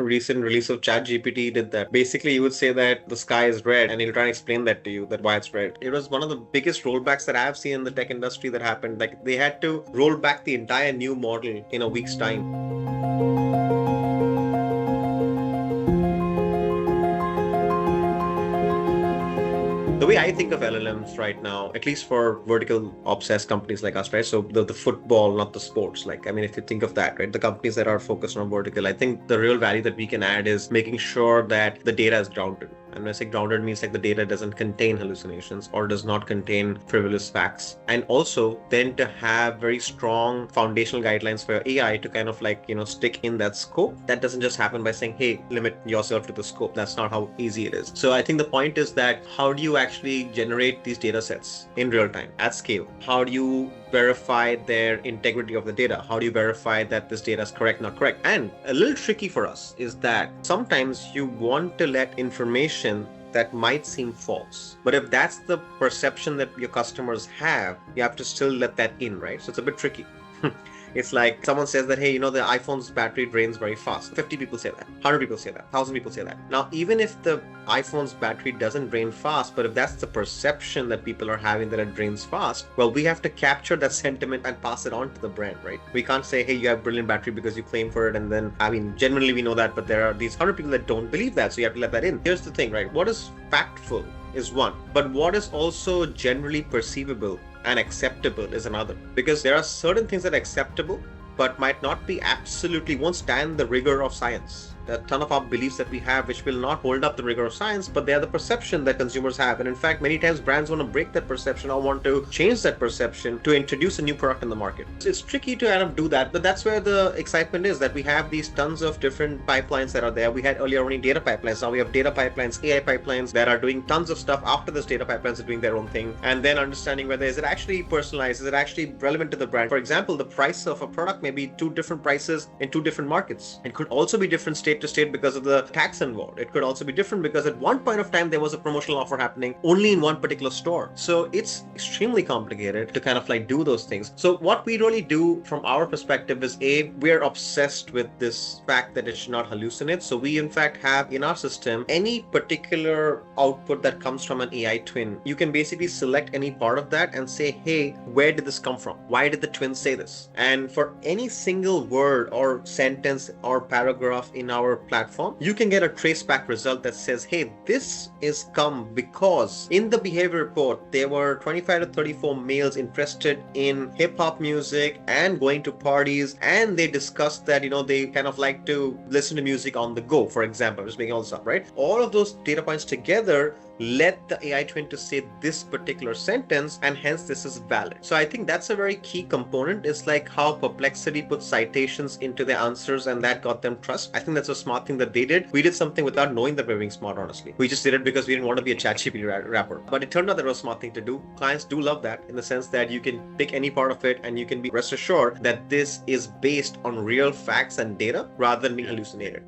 recent release of ChatGPT did that. Basically, you would say that the sky is red and he'll try and explain that to you, that why it's red. It was one of the biggest rollbacks that I've seen in the tech industry that happened. Like they had to roll back the entire new model in a week's time. The way I think of LLMs right now, at least for vertical obsessed companies like us, right? So the football, not the sports. Like, I mean, if you think of that, right? The companies that are focused on vertical, I think the real value that we can add is making sure that the data is grounded. And when I say grounded, means like the data doesn't contain hallucinations or does not contain frivolous facts. And also then to have very strong foundational guidelines for your AI to kind of like, stick in that scope. That doesn't just happen by saying, hey, limit yourself to the scope. That's not how easy it is. So I think the point is that how do you actually generate these data sets in real time at scale? How do you verify their integrity of the data? How do you verify that this data is correct, not correct? And a little tricky for us is that sometimes you want to let information that might seem false. But if that's the perception that your customers have, you have to still let that in, right? So it's a bit tricky. It's like someone says that, hey, the iPhone's battery drains very fast. 50 people say that. 100 people say that. 1,000 people say that. Now, even if the iPhone's battery doesn't drain fast, but if that's the perception that people are having that it drains fast, well, we have to capture that sentiment and pass it on to the brand, right? We can't say, hey, you have brilliant battery because you claim for it. And then, genuinely we know that, but there are these 100 people that don't believe that. So you have to let that in. Here's the thing, right? What is factful is one, but what is also generally perceivable and acceptable is another, because there are certain things that are acceptable but might not be won't stand the rigor of science. There are a ton of our beliefs that we have which will not hold up the rigor of science, but they are the perception that consumers have. And in fact, many times brands want to break that perception or want to change that perception to introduce a new product in the market. So it's tricky to kind of do that, but that's where the excitement is, that we have these tons of different pipelines that are there. We had earlier only data pipelines. Now we have data pipelines, AI pipelines that are doing tons of stuff after this data pipelines are doing their own thing. And then understanding whether is it actually personalized, is it actually relevant to the brand? For example, the price of a product may be two different prices in two different markets. It could also be different state to state because of the tax involved. It could also be different because at one point of time there was a promotional offer happening only in one particular store. So it's extremely complicated to kind of like do those things. So what we really do from our perspective is we're obsessed with this fact that it should not hallucinate. So we in fact have in our system any particular output that comes from an AI twin. You can basically select any part of that and say, hey, where did this come from? Why did the twin say this? And for any single word or sentence or paragraph in our platform, you can get a traceback result that says, hey, this is come because in the behavior report, there were 25 to 34 males interested in hip hop music and going to parties. And they discussed that, they kind of like to listen to music on the go, for example, just making all this up, right? All of those data points together led the AI twin to say this particular sentence, and hence this is valid. So I think that's a very key component. It's like how Perplexity put citations into their answers and that got them trust. I think that's a smart thing that they did. We did something without knowing that we were being smart, honestly. We just did it because we didn't want to be a ChatGPT wrapper. But it turned out that it was a smart thing to do. Clients do love that in the sense that you can pick any part of it and you can be rest assured that this is based on real facts and data rather than being hallucinated.